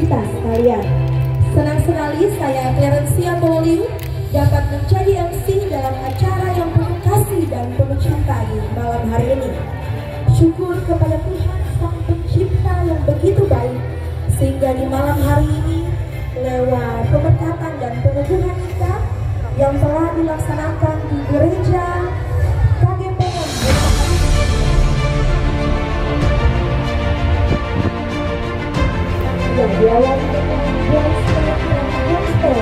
kita sekalian. Senang sekali saya Clarencia Pauline dapat menjadi MC dalam acara yang penuh kasih dan penuh cinta di malam hari ini. Syukur kepada Tuhan Sang Pencipta yang begitu baik, sehingga di malam hari ini lewat pemberkatan dan peneguhan kita yang telah dilaksanakan di gereja KGPM yang diawali dengan Gangster dan Gangster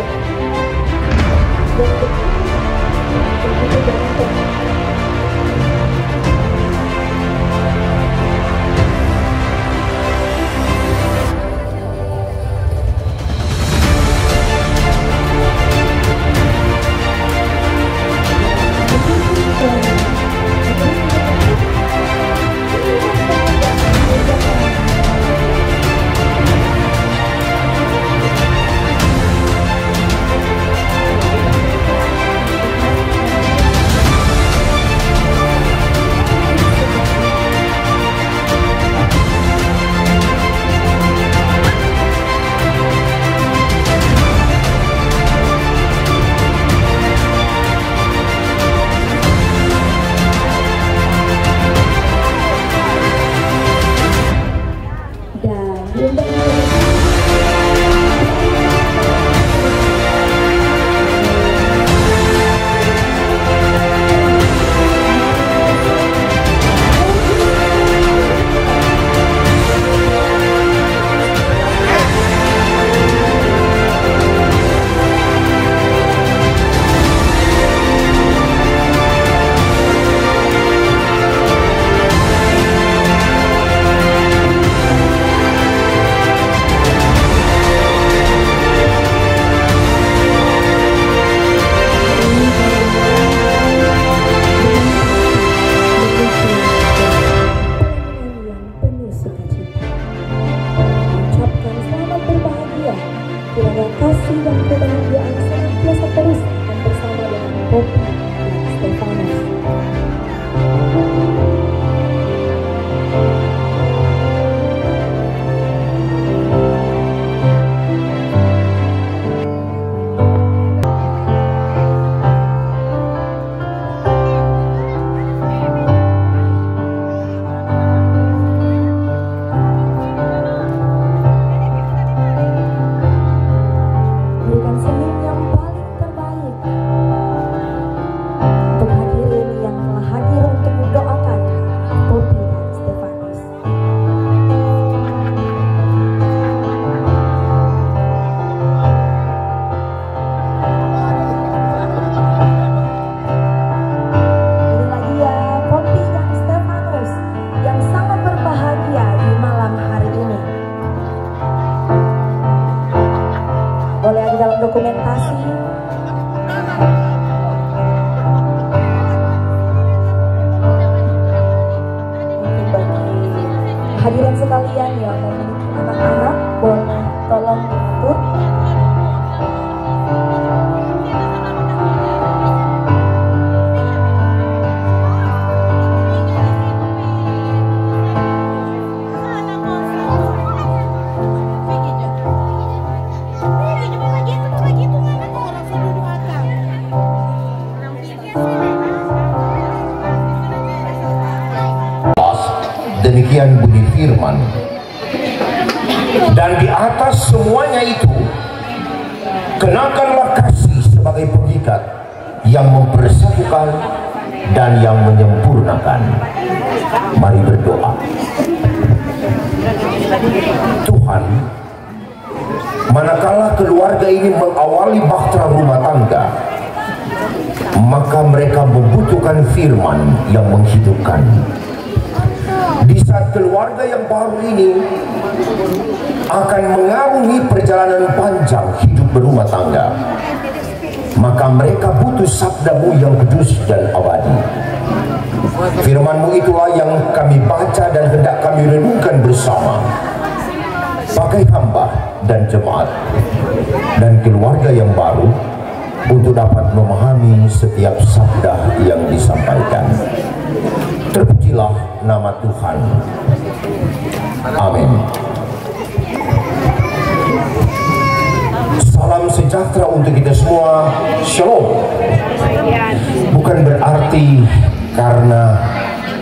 dokumentasi bagi hadirin sekalian yang memiliki anak-anak, boleh tolong diatur. Demikian bunyi firman. Dan di atas semuanya itu kenakanlah kasih sebagai pengikat yang mempersatukan dan yang menyempurnakan. Mari berdoa. Tuhan, manakala keluarga ini mengawali bahtera rumah tangga, maka mereka membutuhkan firman yang menghidupkan. Di saat keluarga yang baru ini akan mengarungi perjalanan panjang hidup berumah tangga, maka mereka butuh sabdamu yang kudus dan abadi. Firman-Mu itulah yang kami baca dan hendak kami renungkan bersama, pakai hamba dan jemaat dan keluarga yang baru, untuk dapat memahami setiap sabda yang disampaikan. Terpujilah nama Tuhan. Amin. sejahtera untuk kita semua. Shalom. Bukan berarti karena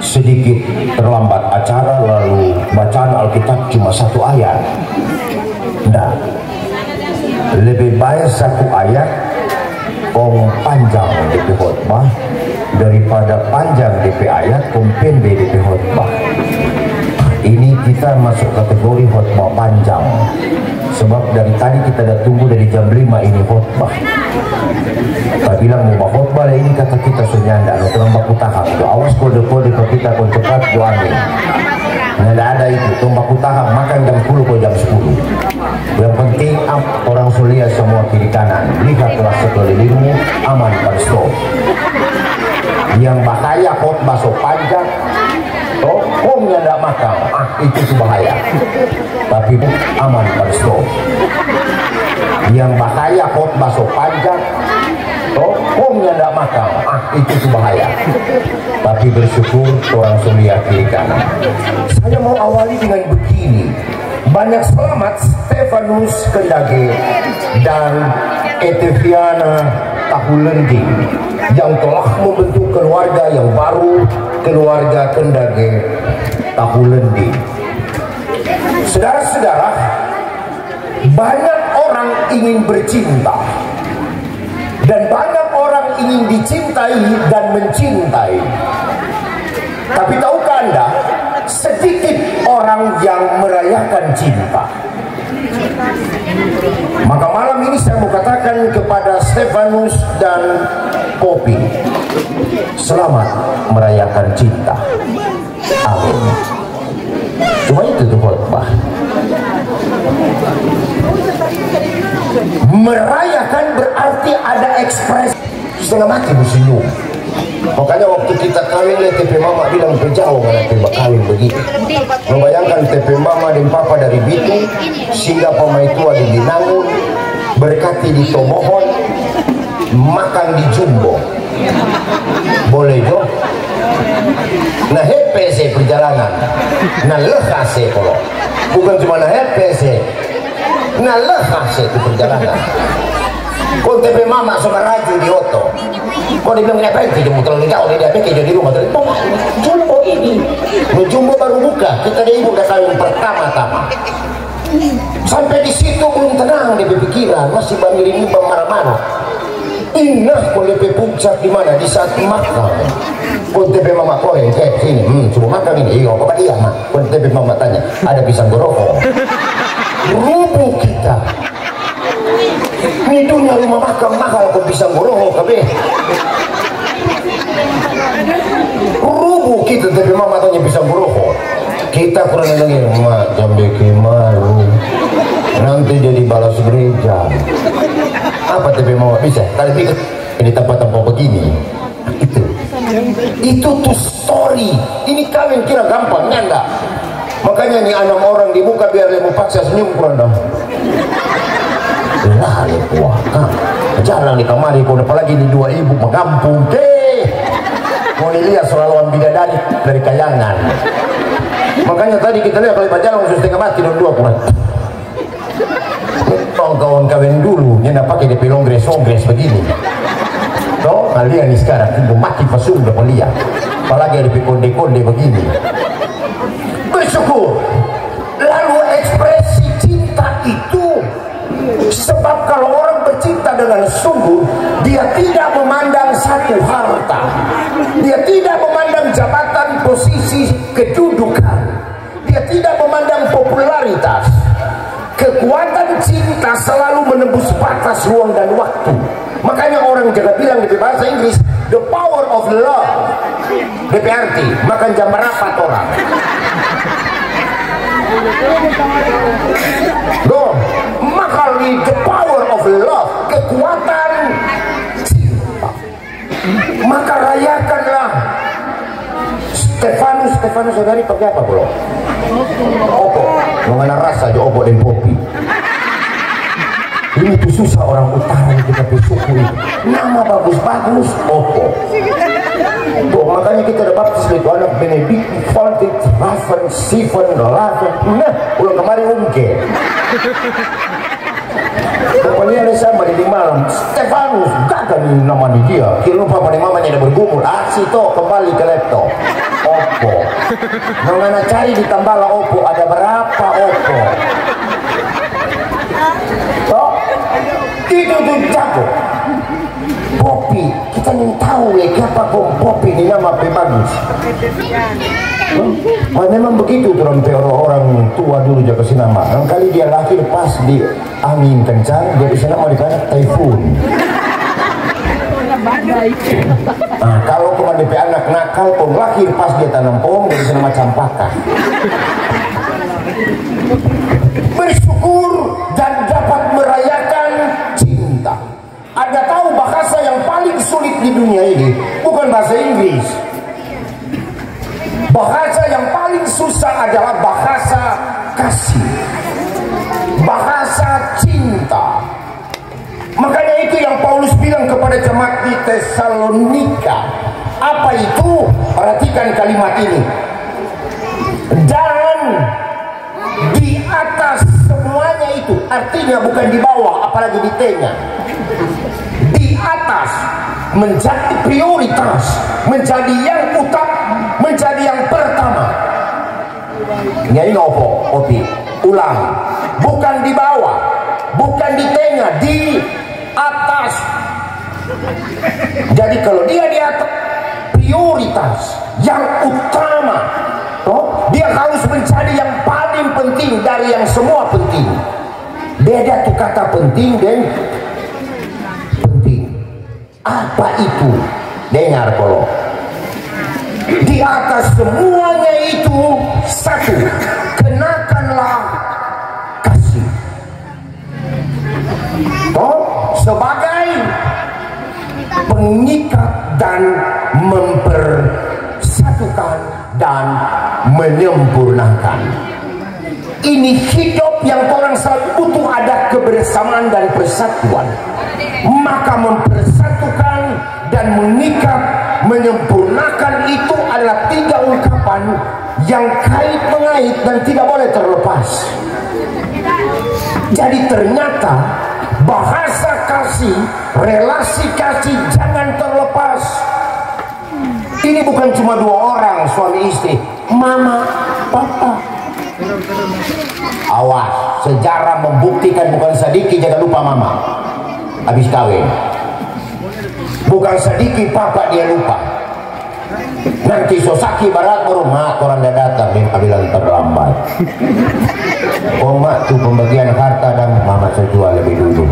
sedikit terlambat acara lalu bacaan Alkitab cuma satu ayat. Nah, lebih baik satu ayat panjang DP khotbah daripada panjang DP ayat pendek DP khotbah. Ini kita masuk kategori khotbah panjang, sebab dari tadi kita dah tunggu dari jam 5 ini khotbah. Kita bilang mau khotbah lah ini, kata kita sunyanda dalam baku tahap itu. Awas kode-kode kalau kita kon cepat doa amin. Nggak ada itu, baku tahap makan jam 10 ke jam 10. Yang penting orang sulia semua kiri kanan, lihatlah sekelilingmu, aman berstop. Yang bahaya khotbah so panjang, komnya tidak makan, itu tuh bahaya. Tapi aman berstop. Yang bahaya khotbah so panjang, komnya tidak makan, itu tuh bahaya. Tapi bersyukur orang sulia kiri kanan. Saya mau awali dengan begini. Banyak selamat Stefanus Kendage dan Eteviana Tahulendi yang telah membentuk keluarga yang baru, keluarga Kendage Tahulendi. Saudara-saudara, banyak orang ingin bercinta dan banyak orang ingin dicintai dan mencintai. Tapi tahukah Anda, sedikit orang yang merayakan cinta. Maka malam ini saya mau katakan kepada Stefanus dan Poppy, selamat merayakan cinta. Amin. Cuma itu tuh khotbah. Merayakan berarti ada ekspresi. Setengah mati bersenyum. Makanya waktu kita kawin, TP mama bilang jauh karena kita kawin begitu. Membayangkan TP mama dan papa dari Bitung, sehingga pemain tua di Binangun, berkati di Tomohon, makan di Jumbo. Boleh jo? Nah HPC perjalanan, nah lehase kalau bukan cuma nah HPC, nah lehase itu perjalanan. Kau TP mama sama raju di Oto. Kau dia bilang ngapain sih, jemput terlalu jauh, dia pikir jadi rumah terlalu Jumbo ini. Jumbo baru buka, kita dia ibu udah kawin pertama-tama. Sampai di situ belum tenang dia berpikiran, masih banyak ini marah-marah. Inah kau lebih puncak di mana, di saat makan. Kau TP mama kau kayak sini, cuma makan ini, iya apa dia mak. Kau TP mama tanya, ada pisang goroko. Rubuh kita. Ini dunia rumah makan mahal kau pisang goroko kabe. Rubuh kita tapi mama tanya pisang goroko. Kita kurang lagi mak jambe malu. Nanti jadi balas gereja. Apa tapi mama bisa? Kali pikir ini tempat-tempat begini. Itu tuh story. Ini kalian kira gampang nyanda. Makanya nih 6 orang di muka biar dia mau paksa senyum kurang dah. Lalu wah, jarang di kamari kau apalagi ini 2 ibu mengampung deh. Kau lihat selaluan bidadari dari kayangan. Makanya tadi kita lihat kalau pacaran khusus setengah mati dan 2 kurang. Kawan kawin dulu, dia nak pakai DP longres begini. Toh, kalian nih sekarang ibu mati pasung udah lihat. Apalagi DP konde-konde begini. Bersyukur. Lalu ekspresi cinta itu. Sebab kalau orang bercinta dengan sungguh, dia tidak memandang satu harta, dia tidak memandang jabatan, posisi, kedudukan, dia tidak memandang popularitas. Kekuatan cinta selalu menembus batas ruang dan waktu. Makanya orang juga bilang di bahasa Inggris, the power of love. DPRT, makan jam berapa orang? Loh, maka the power of love, kekuatan cinta. Maka rayakanlah. Stefanus saudari pakai apa bro? Opo, mengenal rasa aja opo dan kopi. Ini tuh susah orang utara yang kita bersyukuri. Nama bagus-bagus opo. Tuh, makanya kita ada baptis itu anak Benedict, Fontit, Raven, Sivan, Raven. Nah, ulang kemarin ungke. Pokoknya ada sama di malam Stefanus, gagal nama dia. Kira lupa pada mamanya ada bergumul. Situ kembali ke laptop. Oppo. Mana cari di tambala Oppo ada berapa Oppo? Oh, itu tuh jago. Poppy, kita ingin tahu ya siapa Poppy ini nama bagus. Oh, memang begitu tuh orang tua dulu jaga si nama. Kali dia lahir pas di angin kencang, dia bisa nama dikasih typhoon. Nah, kalau cuma DP anak nakal pun lahir pas dia tanam pohon, dia bisa nama campaka. Bersyukur dan dapat merayakan cinta. Ada tahu bahasa yang paling sulit di dunia ini bukan bahasa Inggris. Bahasa yang paling susah adalah bahasa kasih, bahasa cinta. Makanya itu yang Paulus bilang kepada jemaat di Tesalonika. Apa itu? Perhatikan kalimat ini. Dan di atas semuanya itu, artinya bukan di bawah, apalagi di tengah. Di atas menjadi prioritas, menjadi yang utama, menjadi yang pertama. Ini nopo, opi, ulang. Bukan di bawah, bukan di tengah, di atas. Jadi kalau dia di atas, prioritas, yang utama, dia harus menjadi yang paling penting dari yang semua penting. Beda tuh kata penting dan penting. Apa itu? Dengar kalau di atas semuanya itu satu, kenakanlah kasih. Sebagai pengikat dan mempersatukan dan menyempurnakan. Ini hidup yang orang selalu butuh ada kebersamaan dan persatuan. Maka mempersatukan dan mengikat, menyempurnakan itu adalah tiga ungkapan yang kait mengait dan tidak boleh terlepas. Jadi ternyata bahasa kasih, relasi kasih jangan terlepas. Ini bukan cuma dua orang suami istri, mama, papa. Awas, sejarah membuktikan bukan sedikit jangan lupa mama habis kawin. Bukan sedikit papa dia lupa. Nanti sosaki barat baru mak orang dah datang dia bilang terlambat. Oh mak tuh pembagian harta dan mama saya jual lebih dulu.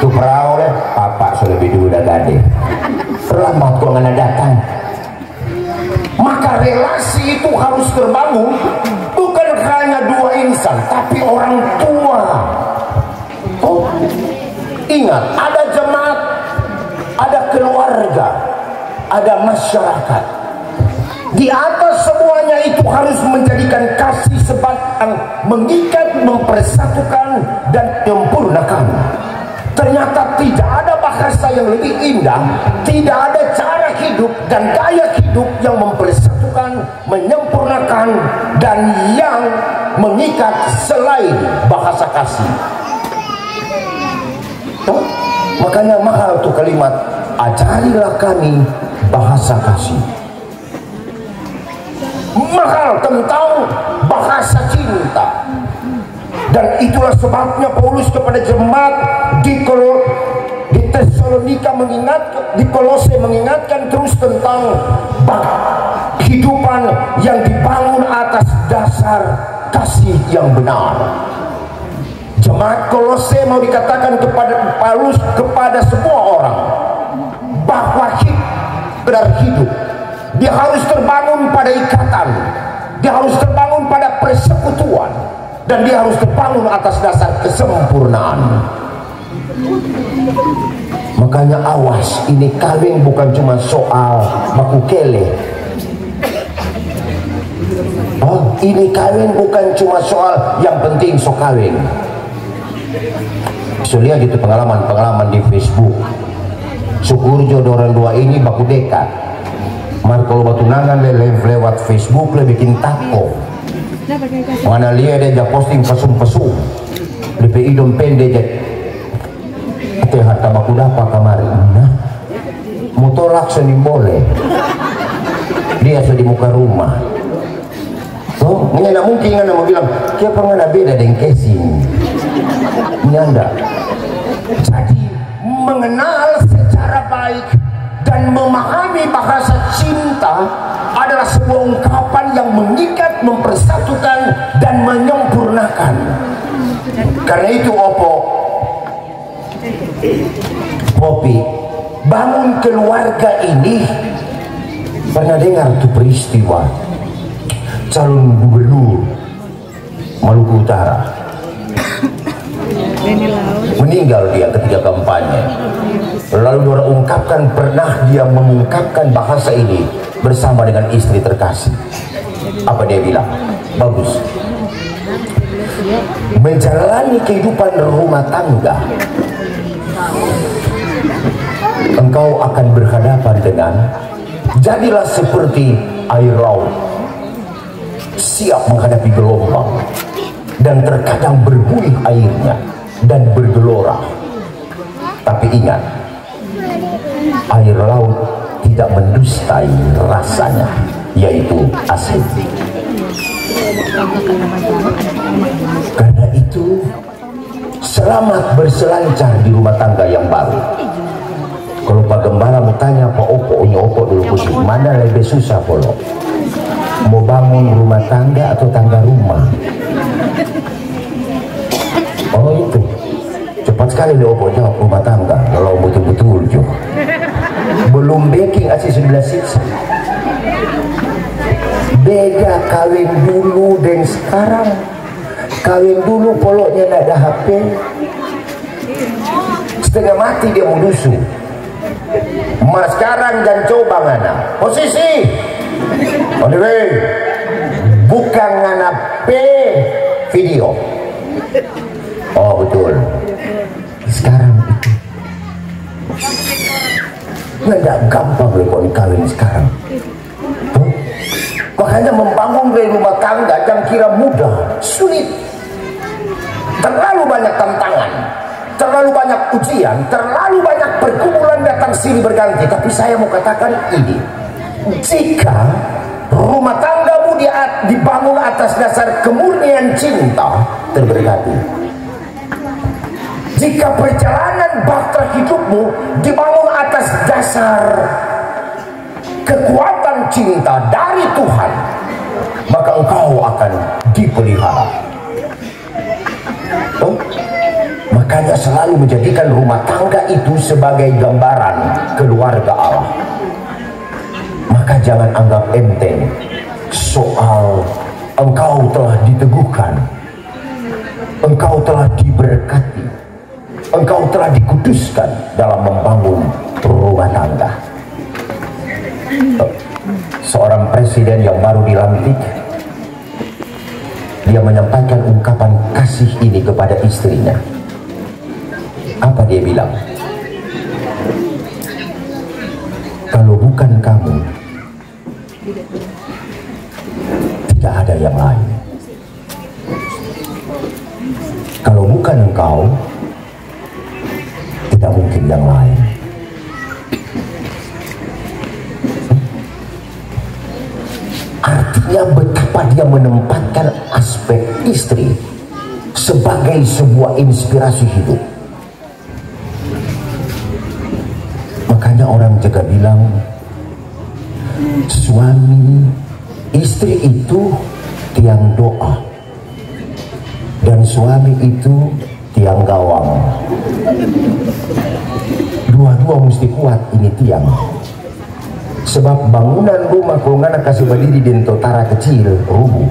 Tuh perahu deh papa saya lebih dulu dah gade. Terlambat kok nggak datang. Maka relasi itu harus terbangun bukan hanya dua insan tapi orang tua. Oh, ingat ada jemaat, ada keluarga, ada masyarakat. Di atas semuanya itu harus menjadikan kasih sebatang mengikat, mempersatukan dan menyempurnakan. Ternyata tidak ada bahasa yang lebih indah, tidak ada cara hidup dan gaya hidup yang mempersatukan, menyempurnakan dan yang mengikat selain bahasa kasih. Makanya mahal tuh kalimat, ajarilah kami bahasa kasih. Mahal tentang bahasa cinta. Dan itulah sebabnya Paulus kepada jemaat di Tesalonika di Kolose mengingatkan terus tentang kehidupan yang dibangun atas dasar kasih yang benar. Jemaat Kolose mau dikatakan kepada Paulus kepada semua orang bahwa hidup dia harus terbangun pada ikatan, dia harus terbangun pada persekutuan, dan dia harus terbangun atas dasar kesempurnaan. Makanya awas, ini kawin bukan cuma soal baku kele. Ini kawin bukan cuma soal yang penting so kawin. So lihat itu pengalaman di Facebook. Syukur jodoh orang dua ini baku dekat. Mar kalau batu nangan lewat Facebook le bikin tako. Mana lihat dia posting pesum-pesum. DPI dom pendek teh harta baku dapat kamari nah motor laksan boleh dia sudah di muka rumah oh ini tidak mungkin kan mau bilang siapa nggak beda dengan casing ini anda jadi mengenal secara baik dan memahami bahasa cinta adalah sebuah ungkapan yang mengikat, mempersatukan dan menyempurnakan. Karena itu Popi bangun keluarga ini. Pernah dengar tuh peristiwa calon gubernur Maluku Utara meninggal dia ketika kampanye. Lalu dia pernah dia mengungkapkan bahasa ini bersama dengan istri terkasih. Apa dia bilang? Bagus. Menjalani kehidupan rumah tangga, engkau akan berhadapan dengan jadilah seperti air laut, siap menghadapi gelombang dan terkadang berbuih airnya dan bergelora. Tapi ingat, air laut tidak mendustai rasanya, yaitu asin. Karena itu, selamat berselancar di rumah tangga yang baru. Kalau Pak Gembala mau tanya Pak Opo dulu kusik, mana lebih susah polo? Mau bangun rumah tangga atau tangga rumah? Oh itu, cepat sekali deh Opo jawab rumah tangga. Kalau betul-betul juga belum baking asyik sebelah sisi. Beda kawin dulu dan sekarang. Kawin dulu poloknya tidak ada HP, setengah mati dia mau dusu. Mas sekarang dan coba ngana posisi on the way, bukan ngana P video. Oh betul, sekarang itu nggak gampang loh kawin sekarang. Makanya membangun dari rumah tangga jangan kira mudah, sulit. Terlalu banyak tantangan, terlalu banyak ujian, terlalu banyak pergumulan datang sini berganti. Tapi saya mau katakan ini, jika rumah tanggamu dibangun atas dasar kemurnian cinta, terberkati. Jika perjalanan bahtera hidupmu dibangun atas dasar kekuatan cinta dari Tuhan, maka engkau akan dipelihara. Makanya selalu menjadikan rumah tangga itu sebagai gambaran keluarga Allah. Maka jangan anggap enteng soal engkau telah diteguhkan, engkau telah diberkati, engkau telah dikuduskan dalam membangun rumah tangga. Seorang presiden yang baru dilantik, dia menyampaikan ungkapan kasih ini kepada istrinya. Apa dia bilang? Kalau bukan kamu, tidak ada yang lain. Kalau bukan engkau, tidak mungkin yang lain. Artinya betapa dia menempatkan aspek istri sebagai sebuah inspirasi hidup. Makanya orang juga bilang suami istri itu tiang doa dan suami itu tiang gawang. Dua-dua mesti kuat ini tiang. Sebab bangunan rumah kalau nggak kasih berdiri di tentara kecil rubuh.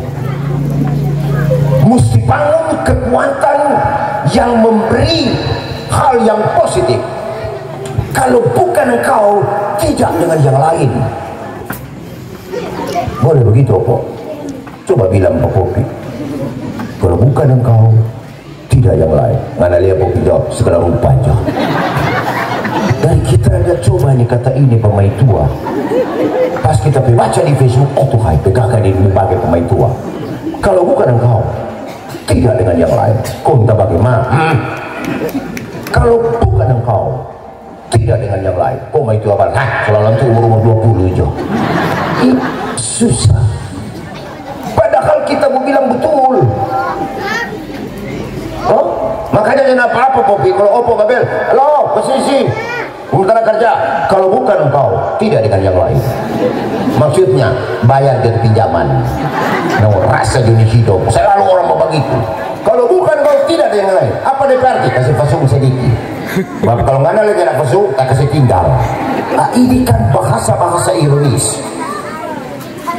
Mesti bangun kekuatan yang memberi hal yang positif. Kalau bukan engkau, tidak dengan yang lain. Boleh begitu Pak? Coba bilang Pak Popi. Kalau bukan engkau, tidak yang lain. Mana lihat Popi jawab segala rupa aja. Dan kita ada coba nih kata ini pemain tua. Pas kita baca di Facebook, oh Tuhan, pegangkan ini sebagai pemain tua. Kalau bukan engkau, tidak dengan yang lain. Kau minta bagaimana? Kalau bukan engkau, tidak dengan yang lain. Kau mau itu apa? Kalau nanti umur 20 aja. Susah. Padahal kita mau bilang betul. Oh, makanya jangan apa-apa Popi. Kalau opo Babel, halo, posisi sementara kerja. Kalau bukan engkau, tidak dengan yang lain. Maksudnya bayar dia pinjaman. No, rasa jenis hidup. Selalu orang mau begitu. Kalau bukan engkau, tidak ada yang lain. Apa DPRD? Kasih fasung sedikit. Bapak kalau nggak ada lagi anak fasung, tak kasih tinggal. Nah, ini kan bahasa-bahasa ironis.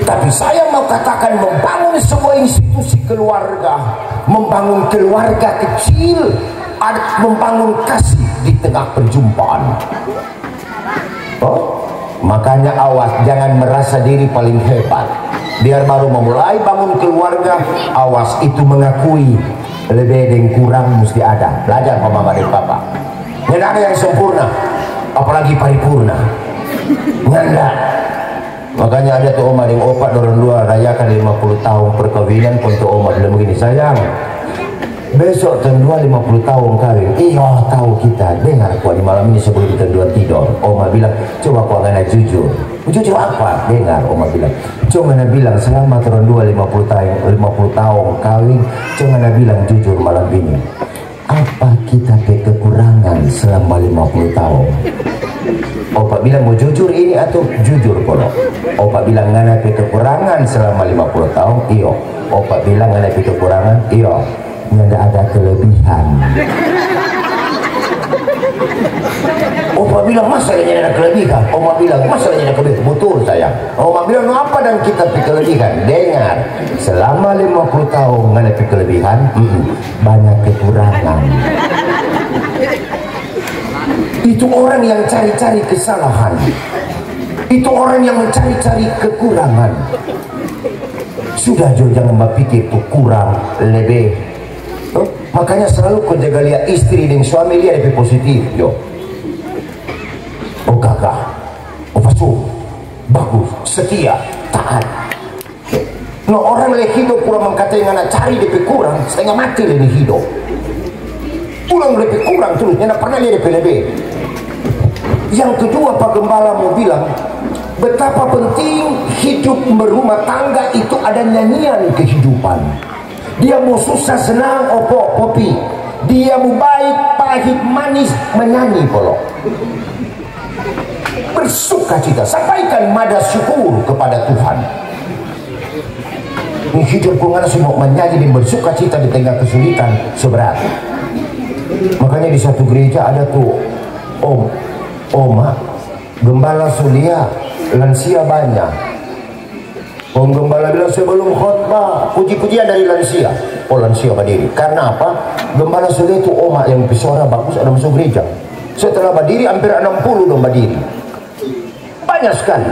Tapi saya mau katakan membangun sebuah institusi keluarga, membangun keluarga kecil, membangun kasih di tengah perjumpaan. Oh, makanya awas, jangan merasa diri paling hebat. Biar baru memulai bangun keluarga, awas itu mengakui lebih dan kurang mesti ada. Belajar sama mama dan papa. Tidak ada yang sempurna, apalagi paripurna. Nggak. Makanya ada tuh oma dengan opa dorong dua rayakan 50 tahun perkawinan untuk oma bilang begini, sayang besok tahun 50 tahun kawin. Iya tahu kita, dengar kok di malam ini sebelum kita dua tidur. Oma bilang coba kok ngana jujur. Jujur apa? Dengar oma bilang coba ngana bilang selama tahun 50 tahun kawin, coba ngana bilang jujur malam ini, apa kita kekurangan selama 50 tahun. Opa bilang mau jujur ini atau jujur polo. Opa bilang ngana kekurangan selama 50 tahun. Iyo. Opa bilang ngana kekurangan. Iyo. Nggak ada kelebihan. Opa bilang masalahnya ada kelebihan. Oma bilang masalahnya ada kelebihan. Betul sayang. Oma bilang apa dan kita kelebihan. Dengar, selama 50 tahun nggak ada kelebihan, banyak kekurangan. Itu orang yang cari-cari kesalahan. Itu orang yang mencari-cari kekurangan. Sudah Jo, jangan berpikir itu kurang lebih. Oh, makanya selalu kau jaga lihat istri dan suami lihat lebih positif Jo. Oh gagah, oh pasuh, bagus, setia, taat. No orang lagi hidup kurang mengkatai ngana cari lebih kurang, setengah mati lebih hidup. Pulang lebih kurang terus, nggak pernah lihat lebih. Yang kedua Pak Gembala mau bilang betapa penting hidup berumah tangga itu ada nyanyian kehidupan. Dia mau susah senang opo kopi, dia mau baik pahit manis menyanyi polo. Bersuka cita, sampaikan mada syukur kepada Tuhan. Ini hidup pengarah semua menyanyi dan bersuka cita di tengah kesulitan seberat. Makanya di satu gereja ada tuh oma gembala sulia lansia banyak. Gembala bilang sebelum khotbah puji-pujian dari lansia. Oh lansia berdiri. Karena apa? Gembala sulia itu oma yang bersuara bagus ada masuk gereja. Setelah berdiri hampir 60 dong berdiri. Banyak sekali.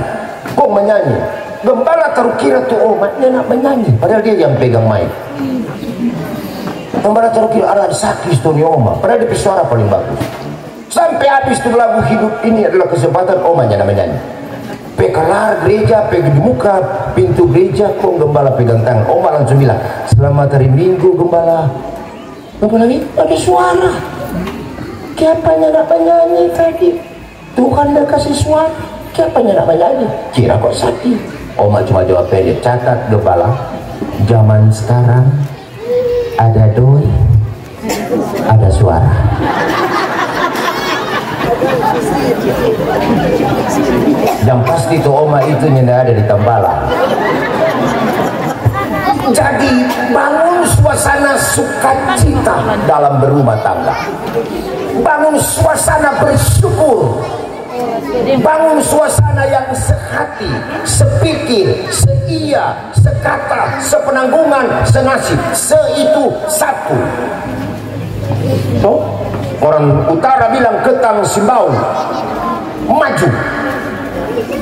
Kok menyanyi. Gembala taruh kira tuh omatnya nak menyanyi. Padahal dia yang pegang mic. Gembala taruh kira ada sakit tuh oma. Padahal dia bersuara paling bagus. Sampai habis tuh lagu hidup ini adalah kesempatan omanya menyanyi. Pekalar gereja, pergi di muka pintu gereja, kok gembala pegang tangan. Oma langsung bilang, selamat hari Minggu gembala. Gembala lagi, ada suara. Siapanya nak menyanyi tadi? Tuhan dah kasih suara. Siapanya nak menyanyi? Kira kok sakit. Oma cuma jawab pendek, catat gembala. Zaman sekarang ada doi, ada suara. Yang pasti tuh oma itu tidak ada di Tambala. Jadi bangun suasana sukacita dalam berumah tangga. Bangun suasana bersyukur. Bangun suasana yang sehati, sepikir, seia, sekata, sepenanggungan, senasib, seitu satu. Oh, orang utara bilang ketang simbau maju.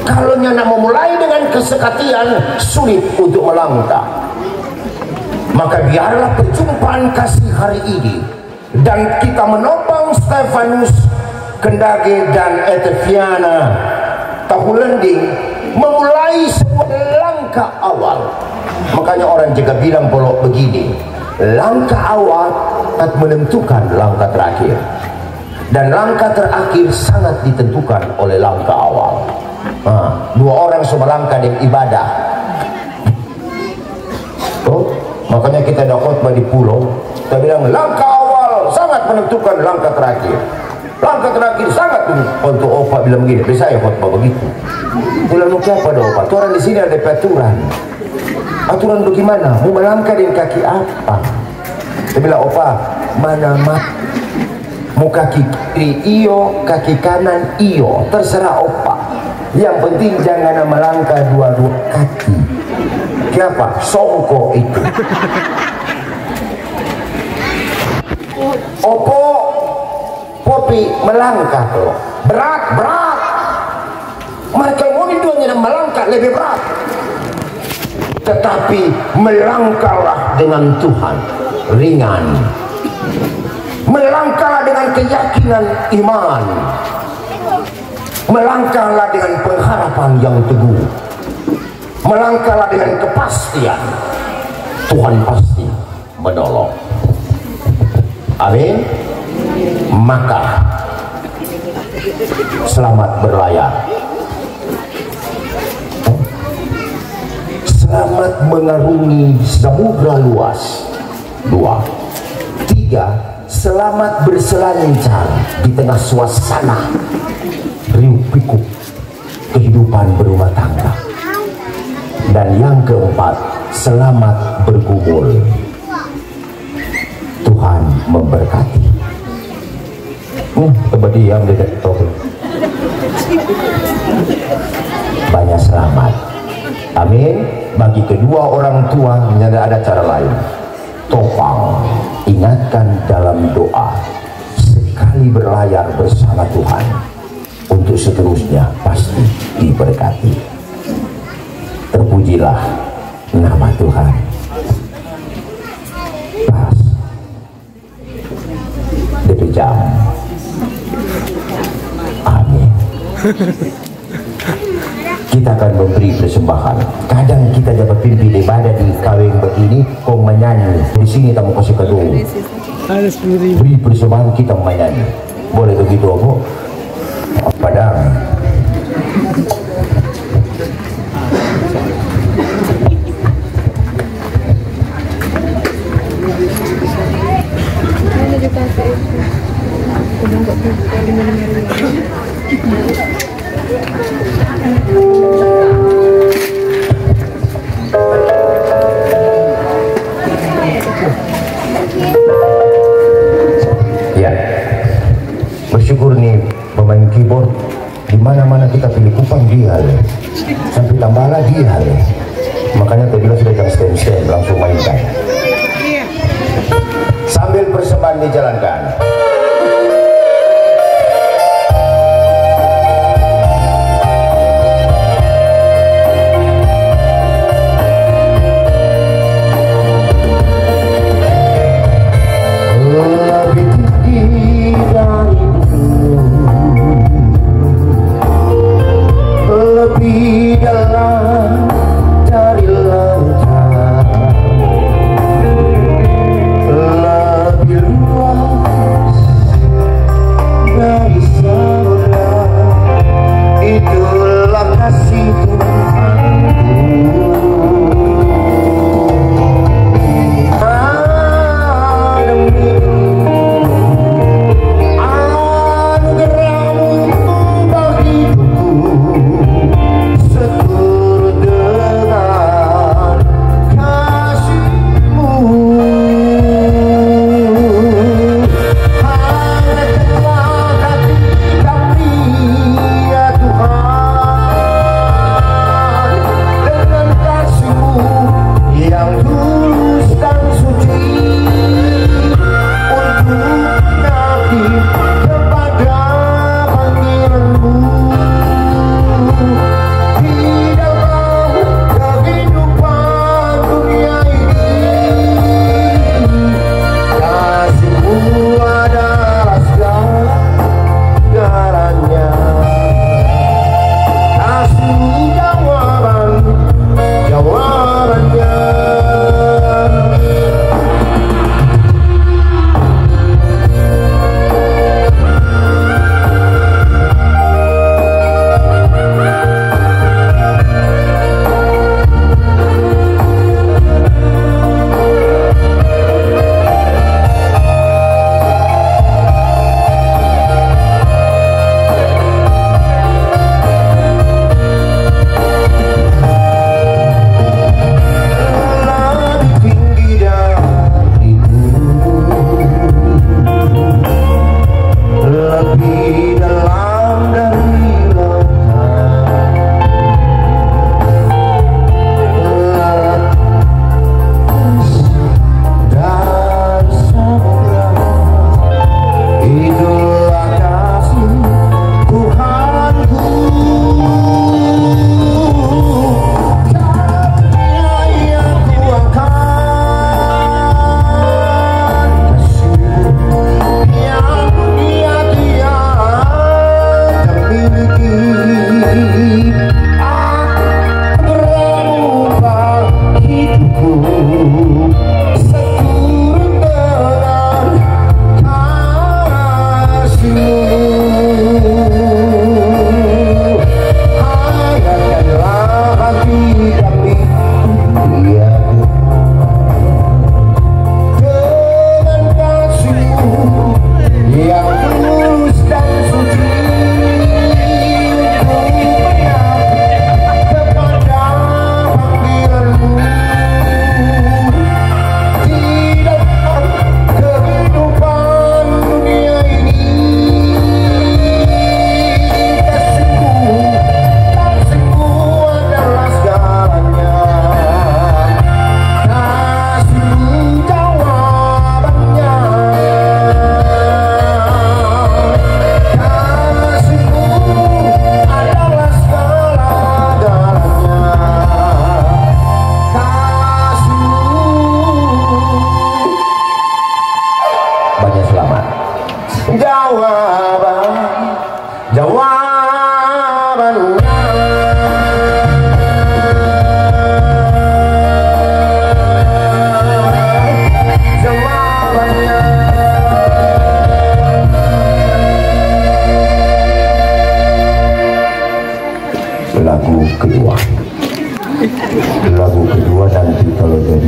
Kalau nak memulai dengan kesekatian sulit untuk melangkah. Maka biarlah perjumpaan kasih hari ini dan kita menopang Stefanus Kendage dan Eteviana Tahulending memulai sebuah langkah awal. Makanya orang juga bilang polok begini, langkah awal menentukan langkah terakhir, dan langkah terakhir sangat ditentukan oleh langkah awal. Dua orang semelangkah di ibadah. Makanya kita ada khotbah di pulau, kita bilang langkah awal sangat menentukan langkah terakhir. Langkah terakhir sangat untuk opa bilang begini, bisa ya khotbah begitu. Bilang mau apa ada opa? Orang di sini ada aturan. Aturan bagaimana? Mau melangkah dengan kaki apa? Dia bilang opa, mana mat? Mau kaki kiri iyo, kaki kanan iyo, terserah opa. Yang penting jangan melangkah dua-dua kaki. Siapa? Songko itu. Opo Popi melangkah tuh berat. Mereka mau duanya melangkah lebih berat. Tetapi melangkahlah dengan Tuhan ringan. Melangkahlah dengan keyakinan iman. Melangkahlah dengan pengharapan yang teguh. Melangkahlah dengan kepastian Tuhan pasti menolong. Amin. Maka selamat berlayar, selamat mengarungi samudra luas. 2, 3, selamat berselancar di tengah suasana riuh pikuk kehidupan berumah tangga. Dan yang keempat, selamat bergumul. Tuhan memberkati. Coba diam deh, banyak selamat. Amin. Bagi kedua orang tua ada cara lain. Topang, ingatkan dalam doa, sekali berlayar bersama Tuhan, untuk seterusnya pasti diberkati. Terpujilah nama Tuhan. Pas DP jam. Amin. Kita akan memberi persembahan. Kadang kita dapat pimpin ibadah di kawin begini, kau menyanyi. Di sini kamu kasih kado. Beri persembahan, kita menyanyi. Boleh begitu, Bu? Padang. Ya, bersyukur nih pemain keyboard, di mana-mana kita pilih kupang dia le. Sampai tambahlah dia le. Makanya tadi sudah jam stand langsung mainkan. Sambil persembahan dijalankan. Lebih dalam dari lautan, lebih luas dari samudra, itulah kasih Tuhanku. Anugerahmu bagi hidupku, seluruh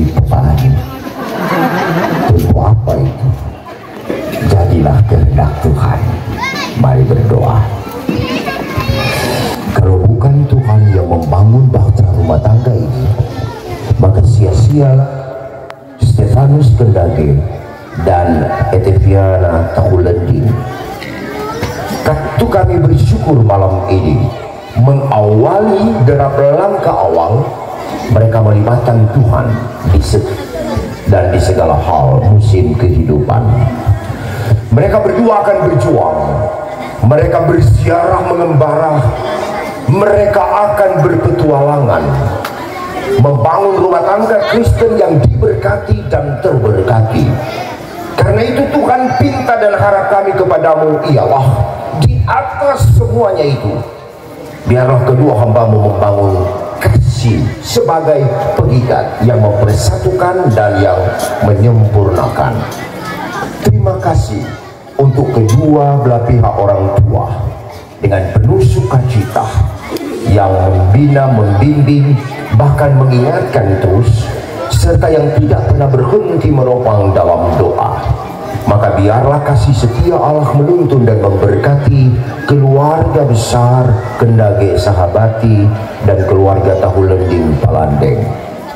memberi beban. Tunggu apa itu? Jadilah kehendak Tuhan. Mari berdoa. Kalau bukan Tuhan yang membangun bahtera rumah tangga ini, maka sia-sialah Stefanus Kendage dan Eteviana Tahulending. Waktu kami bersyukur malam ini mengawali genap langkah awal mereka melibatkan Tuhan di segala hal musim kehidupan. Mereka berdua akan berjuang, mereka berziarah mengembara, mereka akan berpetualangan membangun rumah tangga Kristen yang diberkati dan terberkati. Karena itu Tuhan pinta dan harap kami kepadamu ialah di atas semuanya itu, biarlah kedua hambamu membangun kasih sebagai pengikat yang mempersatukan dan yang menyempurnakan. Terima kasih untuk kedua belah pihak orang tua dengan penuh sukacita yang membina, membimbing, bahkan mengingatkan terus, serta yang tidak pernah berhenti menopang dalam doa. Maka biarlah kasih setia Allah menuntun dan memberkati keluarga besar Kendage Sahabati dan keluarga Tahulending Palandeng.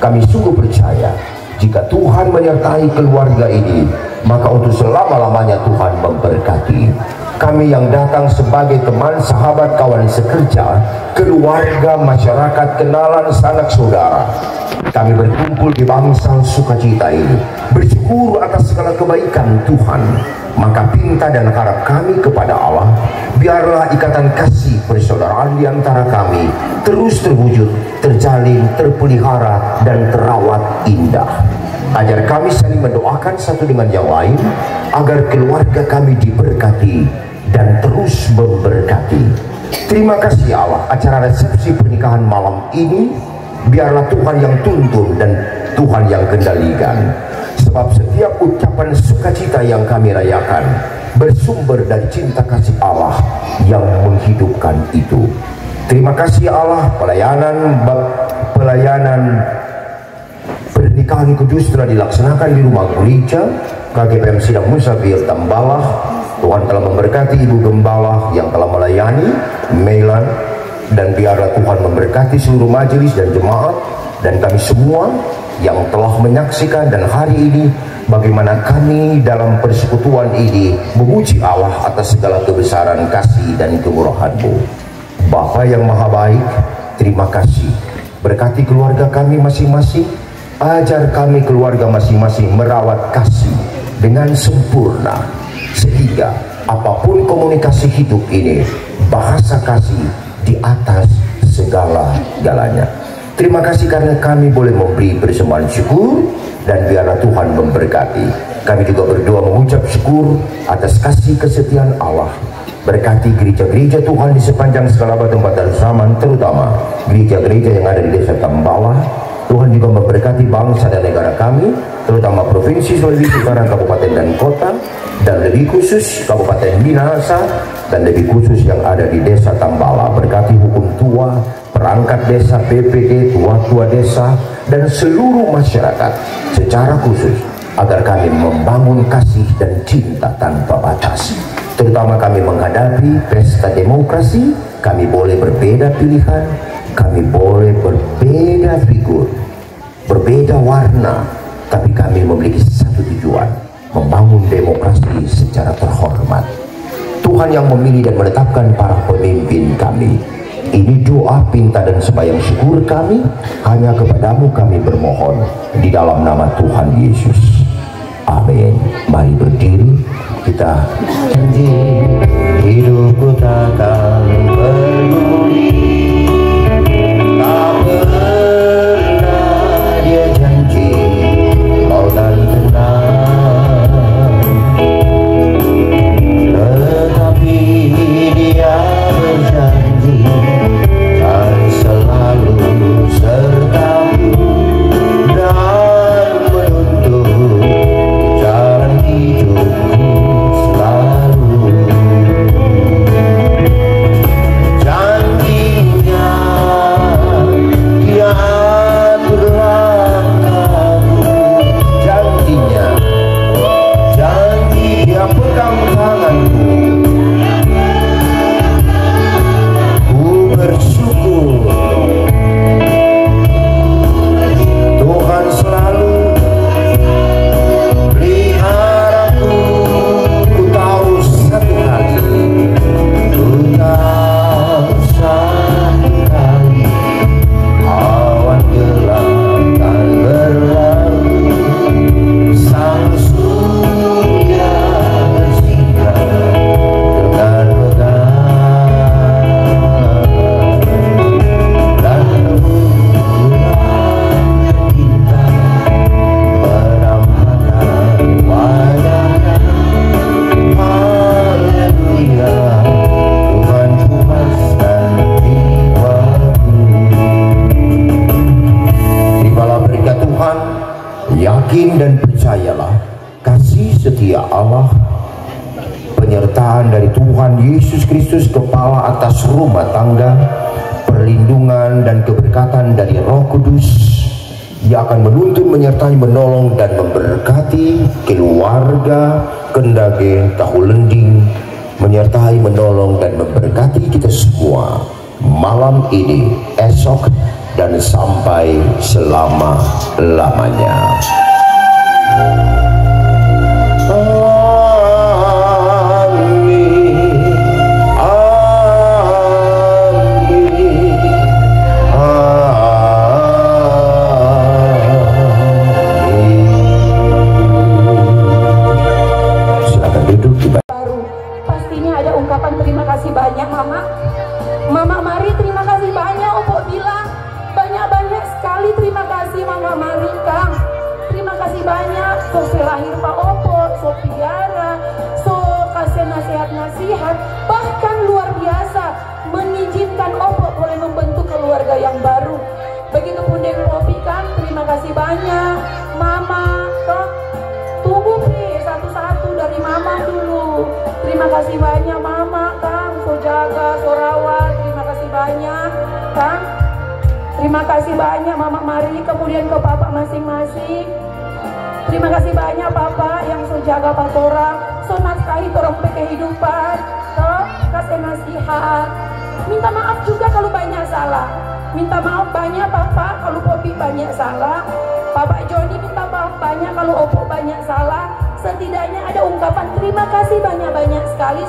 Kami sungguh percaya jika Tuhan menyertai keluarga ini, maka untuk selama-lamanya Tuhan memberkati. Kami yang datang sebagai teman, sahabat, kawan sekerja, keluarga, masyarakat, kenalan, sanak saudara, kami berkumpul di bangsal sukacita ini, bersyukur atas segala kebaikan Tuhan. Maka pinta dan harap kami kepada Allah, biarlah ikatan kasih persaudaraan di antara kami terus terwujud, terjalin, terpelihara, dan terawat indah. Ajar kami saling mendoakan satu dengan yang lain, agar keluarga kami diberkati dan terus memberkati. Terima kasih Allah, acara resepsi pernikahan malam ini biarlah Tuhan yang tuntun dan Tuhan yang kendalikan. Sebab setiap ucapan sukacita yang kami rayakan bersumber dari cinta kasih Allah yang menghidupkan itu. Terima kasih Allah, pelayanan pernikahan kudus telah dilaksanakan di rumah gereja KGPM Sidang Musafir Tambalah. Tuhan telah memberkati Ibu Gembala yang telah melayani Melan, dan biarlah Tuhan memberkati seluruh majelis dan jemaat dan kami semua yang telah menyaksikan. Dan hari ini bagaimana kami dalam persekutuan ini memuji Allah atas segala kebesaran kasih dan kemurahan-Mu. Bapa yang maha baik, terima kasih. Berkati keluarga kami masing-masing, ajar kami keluarga masing-masing merawat kasih dengan sempurna, sehingga apapun komunikasi hidup ini, bahasa kasih di atas segala-galanya. Terima kasih karena kami boleh memberi persembahan syukur, dan biarlah Tuhan memberkati. Kami juga berdoa mengucap syukur atas kasih kesetiaan Allah. Berkati gereja-gereja Tuhan di sepanjang segala tempat dan zaman, terutama gereja-gereja yang ada di desa Tambalah. Tuhan juga memberkati bangsa dan negara kami, terutama Provinsi Sulawesi Utara, kabupaten dan kota, dan lebih khusus Kabupaten Minahasa, dan lebih khusus yang ada di desa Tambalah. Berkati hukum tua, perangkat desa, PPD, tua-tua desa, dan seluruh masyarakat secara khusus, agar kami membangun kasih dan cinta tanpa batas. Terutama kami menghadapi pesta demokrasi, kami boleh berbeda pilihan, kami boleh berbeda figur, berbeda warna, tapi kami memiliki satu tujuan, membangun demokrasi secara terhormat. Tuhan yang memilih dan menetapkan para pemimpin kami. Ini doa, pinta, dan sembahyang syukur kami, hanya kepadamu kami bermohon, di dalam nama Tuhan Yesus. Amin. Mari berdiri, kita janji hidupku takkan berhenti. Tak pernah dia janji mau dan tenang, tetapi dia berjanji akan selalu sertamu dan menuntun jalan hidupku selalu. Janjinya yakin dan percayalah kasih setia Allah, penyertaan dari Tuhan Yesus Kristus kepala atas rumah tangga, perlindungan dan keberkatan dari Roh Kudus yang akan menuntun, menyertai, menolong dan memberkati keluarga Kendage Tahu Lending, menyertai, menolong dan memberkati kita semua malam ini, esok dan sampai selama-lamanya. Mama Mari, terima kasih banyak. Opo bilang banyak-banyak sekali terima kasih Mama Mari, Kang. Terima kasih banyak. So lahir Pak Opo, so piara, so kasih nasihat-nasihat, bahkan luar biasa mengizinkan Opo boleh membentuk keluarga yang baru. Begitu pun Dewi Popi, Kang, terima kasih banyak. Mama, Kang, tunggu Pri, satu-satu dari Mama dulu. Terima kasih banyak Mama, Kang, so jaga, so rawat. Banyak, Kang. Terima kasih banyak Mama Mari, kemudian ke Papa masing-masing. Terima kasih banyak Papa yang so jaga patora, so nafkahi torong kehidupan, so kasih nasihat. Minta maaf juga kalau banyak salah. Minta maaf banyak Papa kalau Popi banyak salah. Papa Joni minta maaf banyak kalau Opo banyak salah. Setidaknya ada ungkapan terima kasih banyak-banyak sekali.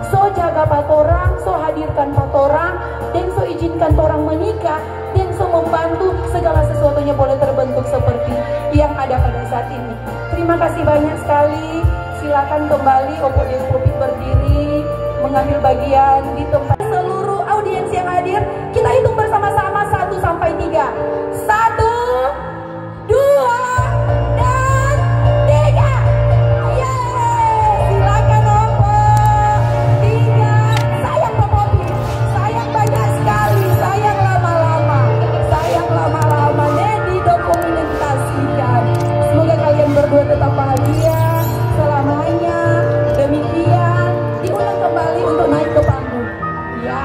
So jaga patorang, so hadirkan patorang, dan so izinkan orang menikah, dan so membantu segala sesuatunya boleh terbentuk seperti yang ada pada saat ini. Terima kasih banyak sekali. Silakan kembali Opo dan Popi berdiri mengambil bagian di tempat. Seluruh audiens yang hadir, kita hitung bersama-sama 1 sampai 3. 1, 2, dan 3. Silakan Opo. 3. Sayang Pak Popi, sayang banyak sekali, sayang lama-lama, didokumentasikan. Semoga kalian berdua tetap bahagia selamanya. Demikian, diulang kembali untuk naik ke panggung. Ya,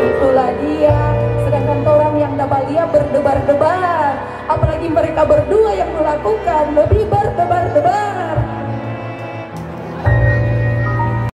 itulah dia. Sedangkan orang yang Dabalia berdebar-debar, apalagi mereka berdua yang melakukan lebih berdebar-debar.